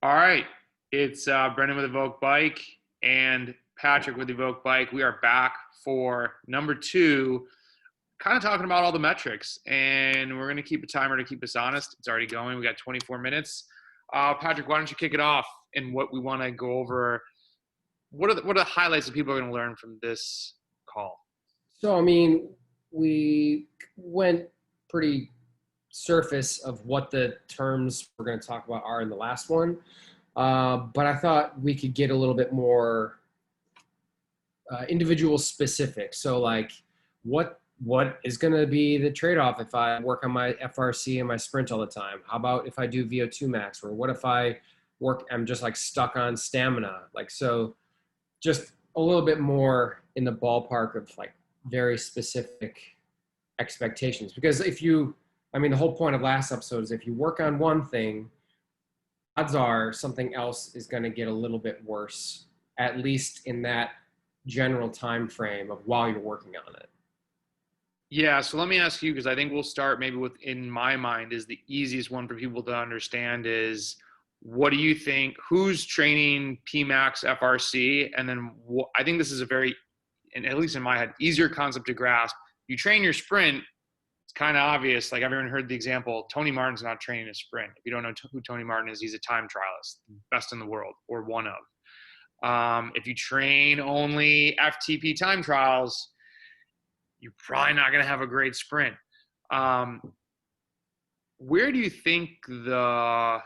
All right. It's Brendan with Evoke Bike and Patrick with Evoke Bike. We are back for number two, kind of talking about all the metrics. And we're going to keep a timer to keep us honest. It's already going. We got 24 minutes. Patrick, why don't you kick it off and what we want to go over? What are the highlights that people are going to learn from this call? We went pretty surface of what the terms we're going to talk about are in the last one. But I thought we could get a little bit more individual specific. So like what is going to be the trade-off if I work on my FRC and my sprint all the time? How about if I do VO2Max? Or what if I'm just like stuck on stamina? So just a little bit more in the ballpark of like very specific expectations. Because the whole point of last episode is if you work on one thing, odds are something else is going to get a little bit worse, at least in that general time frame of while you're working on it. Yeah, so let me ask you, because I think we'll start maybe with, in my mind, is the easiest one for people to understand is, what do you think, who's training PMAX FRC? And then I think this is a very, and at least in my head, easier concept to grasp. You train your sprint, it's kind of obvious. Like everyone heard the example, Tony Martin's not training a sprint. If you don't know who Tony Martin is, he's a time trialist, best in the world, or one of. If you train only FTP time trials, you're probably not going to have a great sprint. Where do you think well,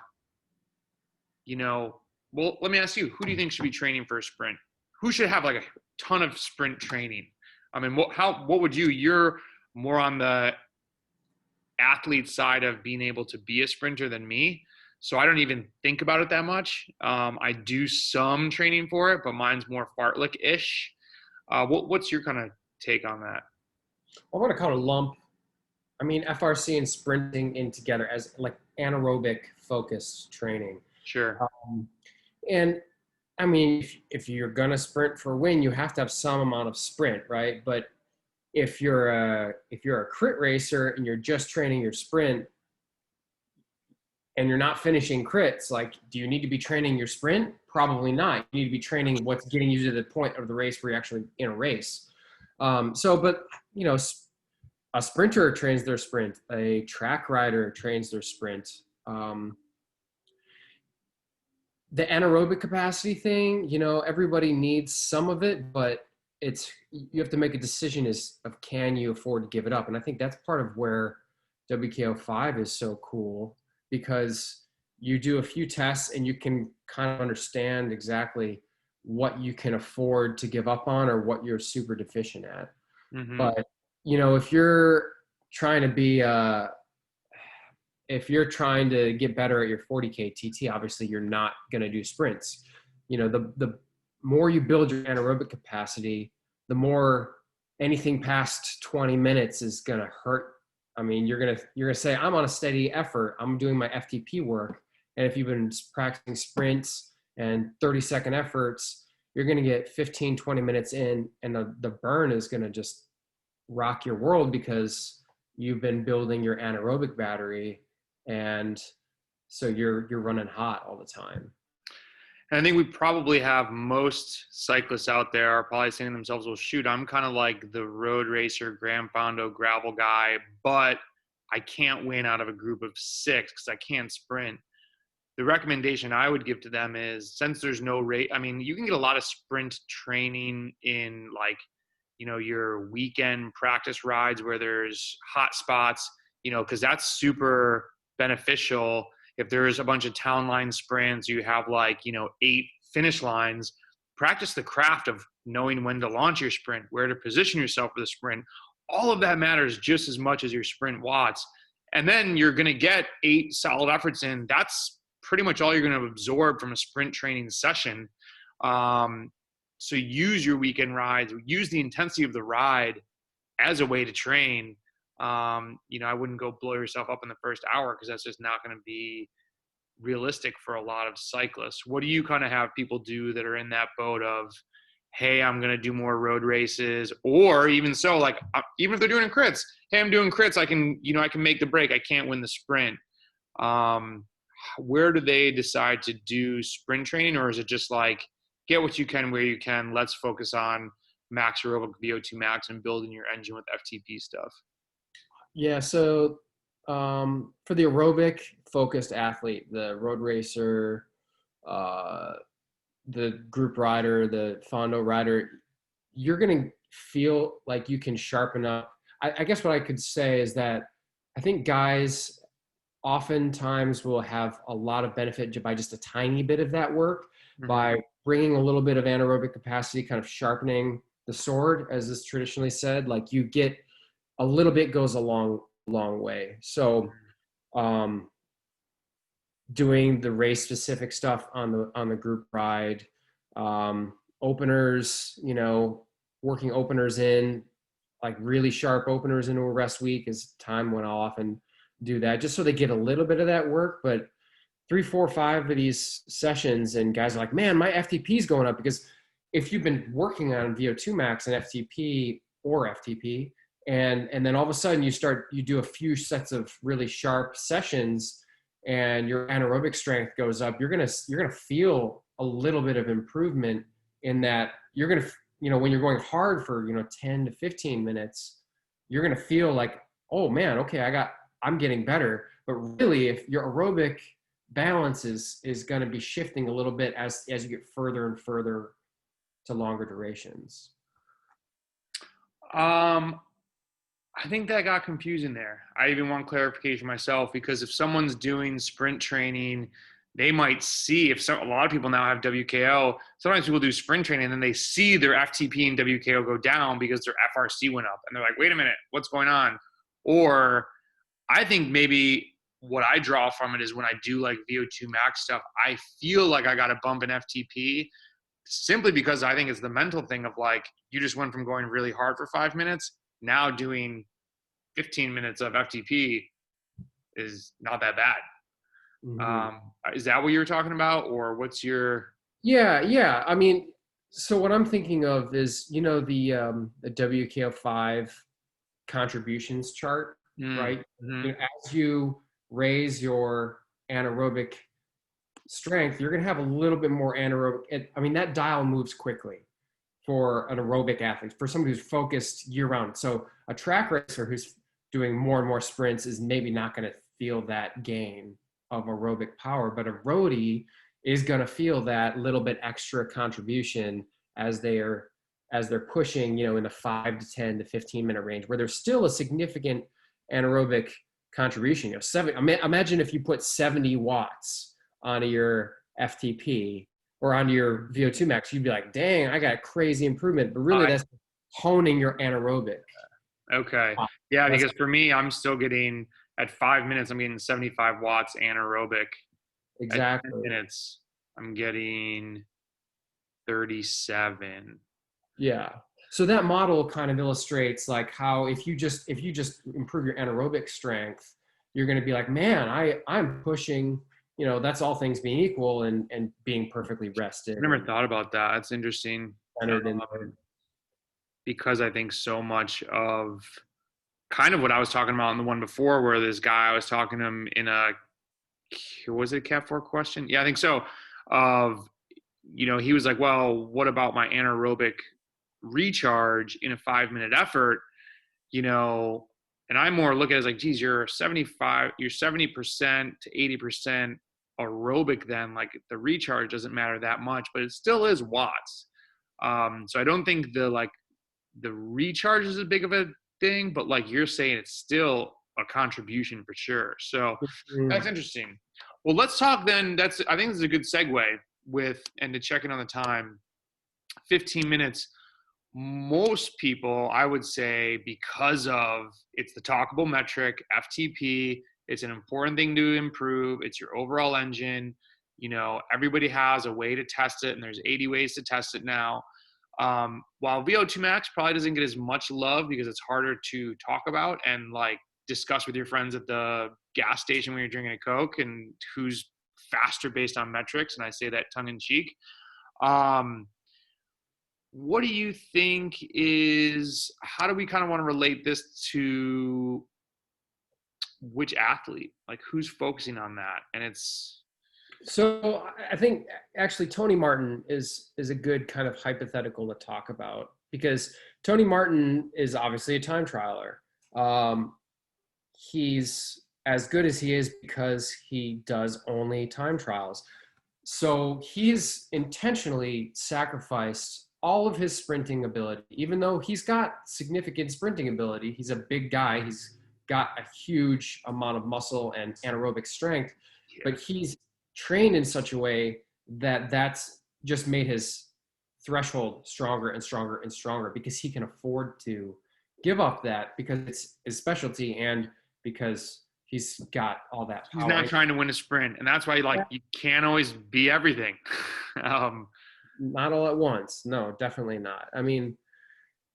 let me ask you, who do you think should be training for a sprint? Who should have like a ton of sprint training? I mean, what would you're more on the athlete side of being able to be a sprinter than me. So I don't even think about it that much. I do some training for it, but mine's more fartlek-ish. What's your kind of take on that? I'm going to kind of lump, FRC and sprinting in together as like anaerobic focused training. Sure. If you're going to sprint for a win, you have to have some amount of sprint, right? But if you're a crit racer and you're just training your sprint and you're not finishing crits, like, do you need to be training your sprint? Probably not. You need to be training what's getting you to the point of the race where you're actually in a race. A sprinter trains their sprint. A track rider trains their sprint. The anaerobic capacity thing, everybody needs some of it, but you have to make a decision of can you afford to give it up? And I think that's part of where WKO5 is so cool, because you do a few tests and you can kind of understand exactly what you can afford to give up on or what you're super deficient at. Mm-hmm. But, if you're trying to get better at your 40K TT, obviously you're not going to do sprints. The more you build your anaerobic capacity, the more anything past 20 minutes is going to hurt. You're going to say, I'm on a steady effort. I'm doing my FTP work. And if you've been practicing sprints and 30-second efforts, you're going to get 15, 20 minutes in, and the burn is going to just rock your world because you've been building your anaerobic battery. And so you're running hot all the time. And I think we probably have most cyclists out there are probably saying to themselves, well, shoot, I'm kind of like the road racer, Gran Fondo gravel guy, but I can't win out of a group of 6 because I can't sprint. The recommendation I would give to them is, since there's no rate, you can get a lot of sprint training in your weekend practice rides where there's hot spots, because that's super beneficial. If there's a bunch of town line sprints, you have 8 finish lines, practice the craft of knowing when to launch your sprint, where to position yourself for the sprint. All of that matters just as much as your sprint watts. And then you're going to get 8 solid efforts in. That's pretty much all you're going to absorb from a sprint training session. So use your weekend rides, use the intensity of the ride as a way to train. I wouldn't go blow yourself up in the first hour, because that's just not going to be realistic for a lot of cyclists. What do you kind of have people do that are in that boat of, hey, I'm going to do more road races, or even so, even if they're doing crits, hey, I'm doing crits, I can make the break, I can't win the sprint. where do they decide to do sprint training, or is it just like get what you can where you can? Let's focus on max aerobic VO2 max and building your engine with FTP stuff. Yeah. So for the aerobic focused athlete, the road racer, uh, the group rider, the fondo rider, you're going to feel like you can sharpen up. I guess what I could say is that I think guys oftentimes will have a lot of benefit by just a tiny bit of that work, by bringing a little bit of anaerobic capacity, kind of sharpening the sword, as is traditionally said. Like you get a little bit goes a long way. So doing the race specific stuff on the group ride, openers, working openers in, like really sharp openers into a rest week is time when I'll often do that, just so they get a little bit of that work. But 3, 4, 5 of these sessions, and guys are like, man, my FTP is going up. Because if you've been working on VO2 max and FTP, and then all of a sudden you do a few sets of really sharp sessions, and your anaerobic strength goes up, you're gonna feel a little bit of improvement in that. You're gonna, when you're going hard for 10 to 15 minutes, you're gonna feel like, oh man, okay, I'm getting better. But really, if your aerobic balance is going to be shifting a little bit as you get further and further to longer durations. I think that got confusing there. I even want clarification myself, because if someone's doing sprint training, they might see, a lot of people now have WKO. Sometimes people do sprint training and then they see their FTP and WKO go down because their FRC went up, and they're like, wait a minute, what's going on? Or I think maybe what I draw from it is when I do like VO2 max stuff, I feel like I got a bump in FTP, simply because I think it's the mental thing of like, you just went from going really hard for 5 minutes, now doing 15 minutes of FTP is not that bad. Is that what you were talking about, or what's your? Yeah. I mean, so what I'm thinking of is, the WKO5 contributions chart, right? As you raise your anaerobic strength, you're going to have a little bit more anaerobic. I mean, that dial moves quickly for an aerobic athlete, for somebody who's focused year round. So a track racer who's doing more and more sprints is maybe not going to feel that gain of aerobic power, but a roadie is going to feel that little bit extra contribution as they're pushing, in the 5 to 10 to 15 minute range, where there's still a significant anaerobic contribution. Imagine if you put 70 watts onto your FTP or onto your VO2 max, you'd be like, dang, I got crazy improvement. But really, that's honing your anaerobic. Okay. Yeah, because for me, I'm still getting, at 5 minutes, I'm getting 75 watts anaerobic. Exactly. At 10 minutes, I'm getting 37. Yeah. So that model kind of illustrates like how if you just improve your anaerobic strength, you're going to be like, man, I'm pushing, that's all things being equal and being perfectly rested. I never thought about that. That's interesting. Because I think so much of kind of what I was talking about in the one before, where this guy, I was talking to him in was it a Cat 4 question? Yeah, I think so. He was like, well, what about my anaerobic recharge in a 5-minute effort? And I more look at it as like, geez, you're 70% to 80% aerobic, then like the recharge doesn't matter that much, but it still is watts. So I don't think the recharge is as big of a thing, but like you're saying, it's still a contribution for sure. So that's interesting. Well, let's talk then. I think this is a good segue and to check in on the time, 15 minutes. Most people, I would say, because of it's the talkable metric, FTP, it's an important thing to improve. It's your overall engine. Everybody has a way to test it, and there's 80 ways to test it now. While VO2 max probably doesn't get as much love because it's harder to talk about and like discuss with your friends at the gas station when you're drinking a Coke, and who's faster based on metrics. And I say that tongue in cheek. What do you think how do we kind of want to relate this to which athlete, like who's focusing on that? And it's, So I think actually Tony Martin is a good kind of hypothetical to talk about, because Tony Martin is obviously a time trialer. He's as good as he is because he does only time trials. So he's intentionally sacrificed all of his sprinting ability, even though he's got significant sprinting ability. He's a big guy. He's got a huge amount of muscle and anaerobic strength, but he's trained in such a way that that's just made his threshold stronger and stronger and stronger, because he can afford to give up that, because it's his specialty and because he's got all that power. He's not trying to win a sprint, and that's why you can't always be everything. Not all at once. No, definitely not. I mean,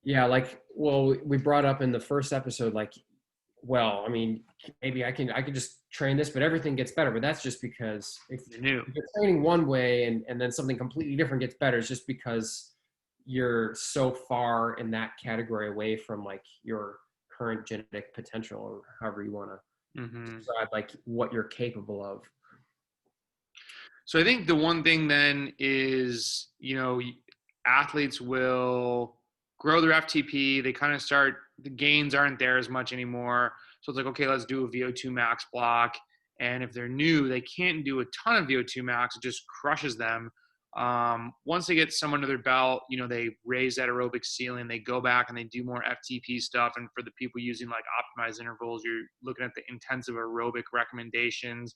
yeah, we brought up in the first episode, I mean, maybe I could just train this, but everything gets better. But that's just because if you're training one way and then something completely different gets better, it's just because you're so far in that category away from your current genetic potential, or however you want to describe what you're capable of. So I think the one thing then is, athletes will grow their FTP. They kind of the gains aren't there as much anymore. So it's okay, let's do a VO2Max block. And if they're new, they can't do a ton of VO2Max. It just crushes them. Once they get some under their belt, they raise that aerobic ceiling, they go back and they do more FTP stuff. And for the people using optimized intervals, you're looking at the intensive aerobic recommendations.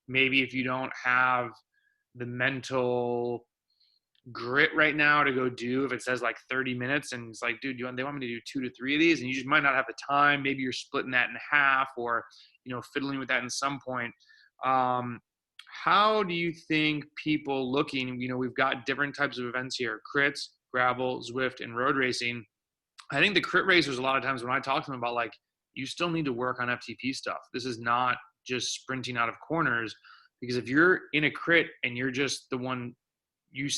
Maybe if you don't have the mental grit right now to go do, if it says 30 minutes and it's dude, they want me to do 2 to 3 of these, and you just might not have the time. Maybe you're splitting that in half, or fiddling with that in some point. How do you think people looking, we've got different types of events here: crits, gravel, Zwift, and road racing. I think the crit racers, a lot of times when I talk to them about you still need to work on FTP stuff. This is not just sprinting out of corners, because if you're in a crit and you're just the one, you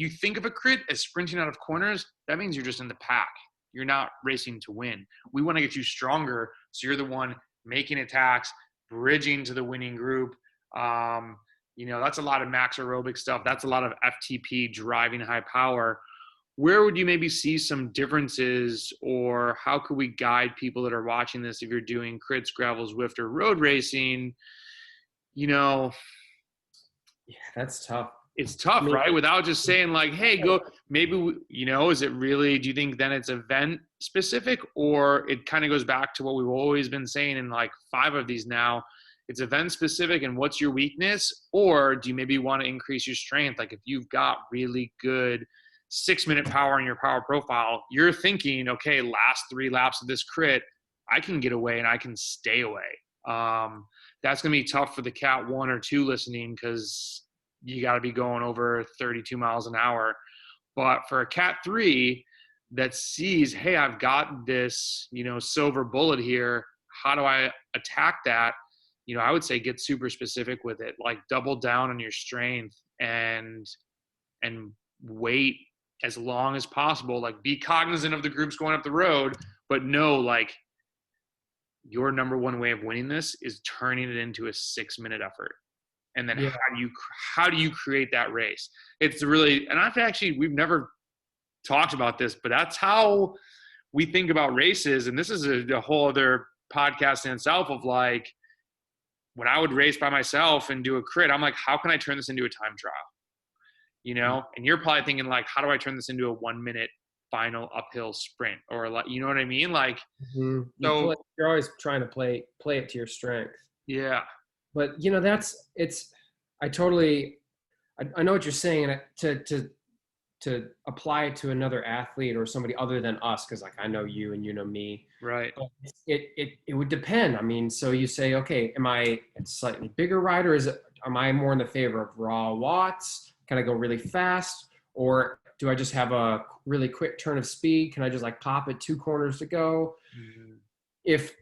think of a crit as sprinting out of corners, that means you're just in the pack. You're not racing to win. We want to get you stronger, so you're the one making attacks, bridging to the winning group. That's a lot of max aerobic stuff. That's a lot of FTP driving high power. Where would you maybe see some differences, or how could we guide people that are watching this if you're doing crits, gravel, Zwift, or road racing? Yeah, that's tough. It's tough, right? Without just saying hey, go, maybe, is it really, do you think then it's event specific, or it kind of goes back to what we've always been saying in 5 of these now? It's event specific and what's your weakness, or do you maybe want to increase your strength? If you've got really good 6-minute power in your power profile, you're thinking, okay, last 3 laps of this crit, I can get away and I can stay away. That's going to be tough for the Cat 1 or 2 listening, because you got to be going over 32 miles an hour. But for a Cat 3 that sees, hey, I've got this, silver bullet here, how do I attack that? I would say get super specific with it, double down on your strength and wait as long as possible. Be cognizant of the groups going up the road, but know your number one way of winning this is turning it into a 6-minute effort. And then how do you create that race? It's really, and we've never talked about this, but that's how we think about races. And this is a whole other podcast in itself of when I would race by myself and do a crit, I'm how can I turn this into a time trial? And you're probably thinking how do I turn this into a 1-minute final uphill sprint, or you know what I mean? So you're always trying to play it to your strength. Yeah. But I know what you're saying, and to apply it to another athlete or somebody other than us, because I know you and you know me. Right. But it would depend. I mean, so you say, okay, am I a slightly bigger rider? Am I more in the favor of raw watts? Can I go really fast? Or do I just have a really quick turn of speed? Can I just pop it 2 corners to go? Mm-hmm. If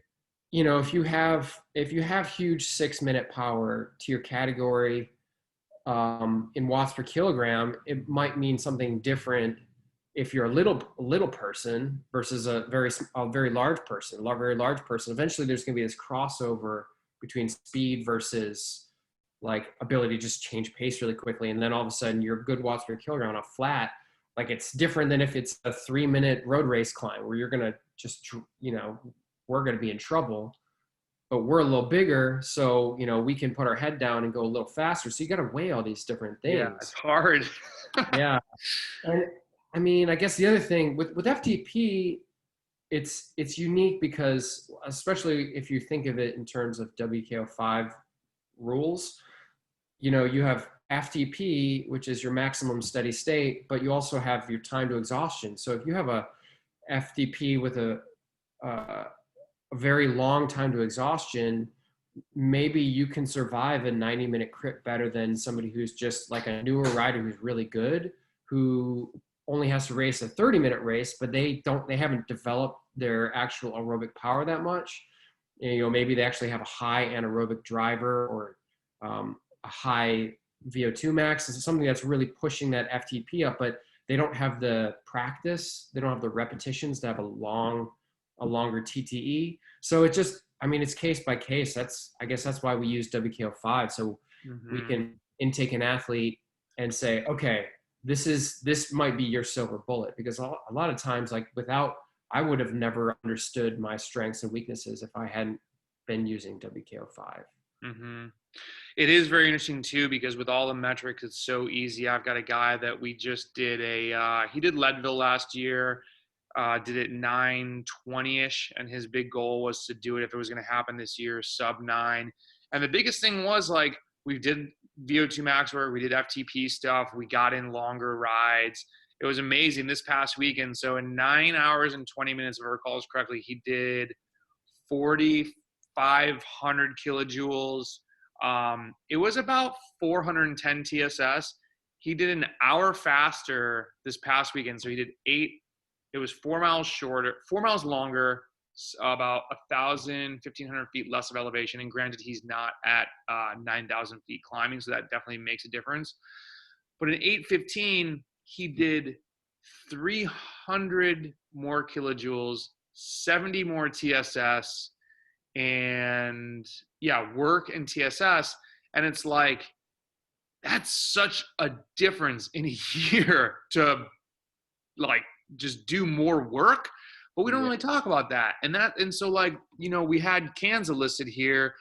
you have huge 6-minute power to your category, in watts per kilogram, it might mean something different if you're a little person versus a very large person. Eventually, there's going to be this crossover between speed versus like ability to just change pace really quickly. And then all of a sudden you're good watts per kilogram on a flat. Like it's different than if it's a 3-minute road race climb where you're going to just, we're going to be in trouble, but we're a little bigger. So, we can put our head down and go a little faster. So you got to weigh all these different Yeah, it's things. hard. Yeah. And I mean, I guess the other thing with FTP, it's unique because, especially if you think of it in terms of WKO5 rules, you have FTP, which is your maximum steady state, but you also have your time to exhaustion. So if you have a FTP with a very long time to exhaustion, maybe you can survive a 90-minute crit better than somebody who's just like a newer rider who's really good, who only has to race a 30-minute race, but they haven't developed their actual aerobic power that much. Maybe they actually have a high anaerobic driver or a high VO2Max. This is something that's really pushing that FTP up, but they don't have the practice. They don't have the repetitions to have a longer TTE. So it just, it's case by case. I guess that's why we use WKO5. So we can intake an athlete and say, okay, this might be your silver bullet, because a lot of times, like I would have never understood my strengths and weaknesses if I hadn't been using WKO5. Mm-hmm. It is very interesting too, because with all the metrics, it's so easy. I've got a guy that we just did he did Leadville last year, did it 9:20ish, and his big goal was to do it, if it was going to happen this year, sub 9. And the biggest thing was, like, we did VO2Max work, we did FTP stuff, we got in longer rides. It was amazing this past weekend. So in 9 hours and 20 minutes, if I recall this correctly, he did 4,500 kilojoules. It was about 410 TSS. He did an hour faster this past weekend. So he did it was 4 miles shorter, 4 miles longer, about 1,500 feet less of elevation. And granted, he's not at 9,000 feet climbing, so that definitely makes a difference. But in 8:15, he did 300 more kilojoules, 70 more TSS, and work and TSS. And it's like, that's such a difference in a year to like just do more work, but we don't really talk about that. And so, like, we had Kansas listed here.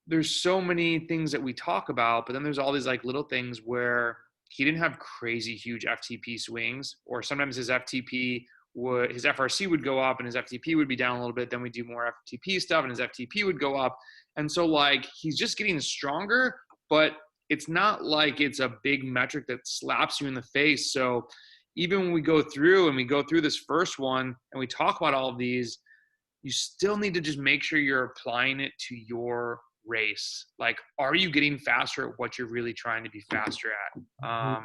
There's so many things that we talk about, but then there's all these like little things where he didn't have crazy huge FTP swings, or sometimes his FRC would go up and his FTP would be down a little bit. Then we do more FTP stuff and his FTP would go up. And so, like, he's just getting stronger, but it's not like it's a big metric that slaps you in the face. So even when we go through this first one and we talk about all of these, you still need to just make sure you're applying it to your race. Like, are you getting faster at what you're really trying to be faster at?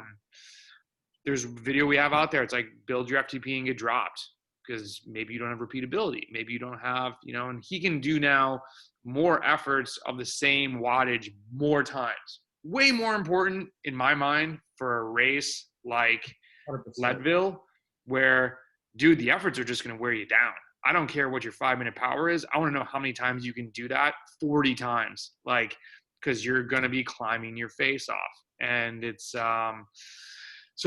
There's a video we have out there. It's like, build your FTP and get dropped, because maybe you don't have repeatability. Maybe you don't have, and he can do now more efforts of the same wattage more times. Way more important in my mind for a race like 100%. Leadville, where, dude, the efforts are just going to wear you down. I don't care what your 5-minute power is. I want to know how many times you can do that. 40 times, like, because you're going to be climbing your face off. And it's so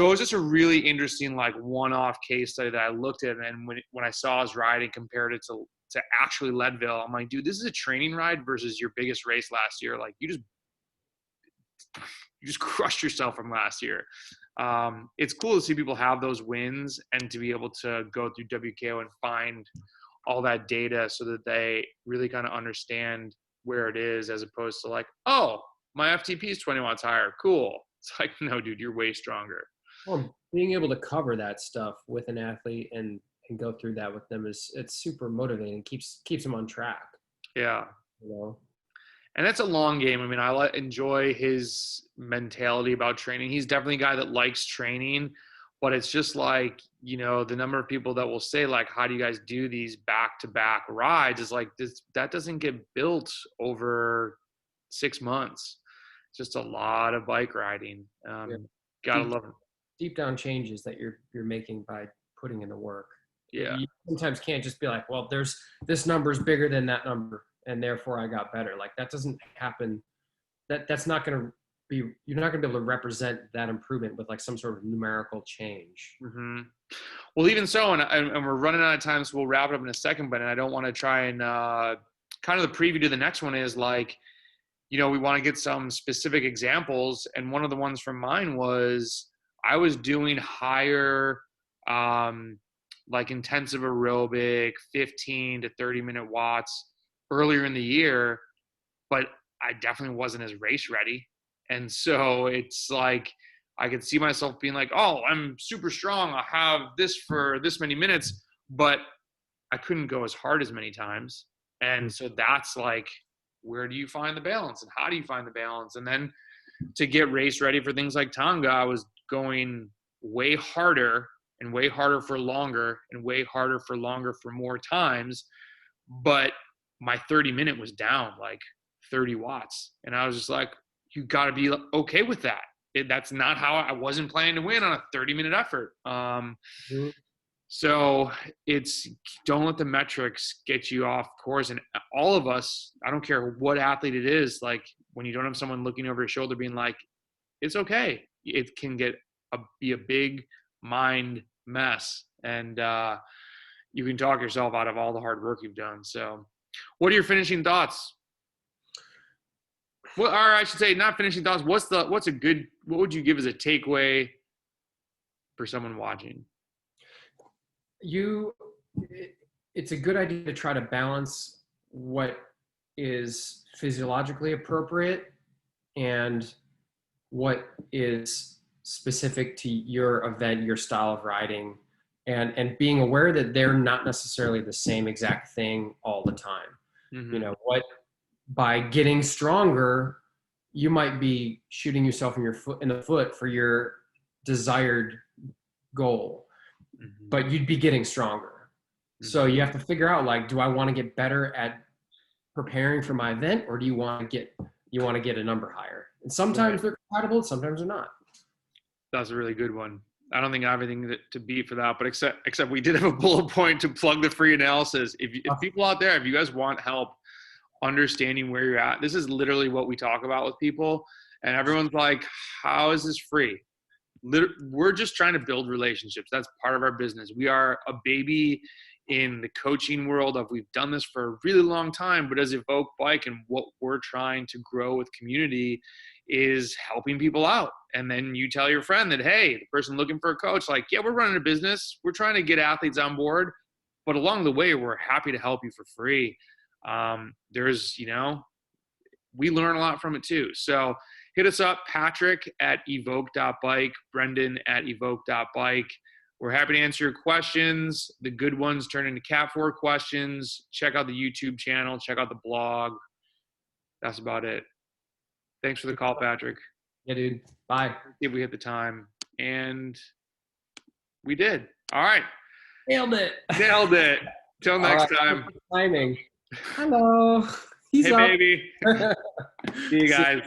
it was just a really interesting, like, one-off case study that I looked at. And when I saw his ride and compared it to actually Leadville, I'm like, dude, this is a training ride versus your biggest race last year. Like, you just crushed yourself from last year. It's cool to see people have those wins and to be able to go through WKO and find all that data so that they really kind of understand where it is, as opposed to like, oh, my FTP is 20 watts higher. Cool. It's like, no, dude, you're way stronger. Well, being able to cover that stuff with an athlete and go through that with them it's super motivating. Keeps them on track. Yeah. And that's a long game. I mean, I enjoy his mentality about training. He's definitely a guy that likes training, but it's just like, the number of people that will say, like, how do you guys do these back-to-back rides? Is like, that doesn't get built over 6 months. It's just a lot of bike riding. Gotta love it. Deep down changes that you're making by putting in the work. Yeah. You sometimes can't just be like, well, there's this number's bigger than that number, and therefore I got better. Like that doesn't happen. That's not going to be, you're not going to be able to represent that improvement with like some sort of numerical change. Mm-hmm. Well, even so, and we're running out of time, so we'll wrap it up in a second, but I don't want to try and kind of the preview to the next one is like, we want to get some specific examples. And one of the ones from mine was I was doing higher, like intensive aerobic, 15 to 30-minute watts earlier in the year, but I definitely wasn't as race ready. And so it's like, I could see myself being like, oh, I'm super strong. I have this for this many minutes, but I couldn't go as hard as many times. And so that's like, where do you find the balance and how do you find the balance? And then to get race ready for things like Tonga, I was going way harder and way harder for longer and way harder for longer for more times. But my 30-minute was down like 30 watts. And I was just like, you got to be okay with that. That's not how I wasn't planning to win on a 30-minute effort. So it's, don't let the metrics get you off course. And all of us, I don't care what athlete it is, like when you don't have someone looking over your shoulder being like, it's okay. It can be a big mind mess. And you can talk yourself out of all the hard work you've done. So what are your finishing thoughts? Well, or I should say, not finishing thoughts. What would you give as a takeaway for someone watching? It's a good idea to try to balance what is physiologically appropriate and what is specific to your event, your style of riding, and being aware that they're not necessarily the same exact thing all the time. Mm-hmm. By getting stronger, you might be shooting yourself in the foot for your desired goal, but you'd be getting stronger. So you have to figure out, like, do I want to get better at preparing for my event, or do you want to get a number higher? And sometimes they're compatible, sometimes they're not. That's a really good one. I don't think I have anything to be for that, but except we did have a bullet point to plug the free analysis. If people out there, if you guys want help understanding where you're at, this is literally what we talk about with people, and everyone's like, how is this free? We're just trying to build relationships. That's part of our business. We are a baby in the coaching world we've done this for a really long time, but as Evoke Bike, and what we're trying to grow with community is helping people out. And then you tell your friend that, hey, the person looking for a coach, like, yeah, we're running a business. We're trying to get athletes on board, but along the way, we're happy to help you for free. We learn a lot from it too. So hit us up, Patrick at evoke.bike, Brendan at evoke.bike. We're happy to answer your questions. The good ones turn into Cat 4 questions. Check out the YouTube channel. Check out the blog. That's about it. Thanks for the call, Patrick. Yeah, dude. Bye. See if we hit the time. And we did. All right. Nailed it. Till next time. Timing. Hello. He's hey, up. baby. See you guys.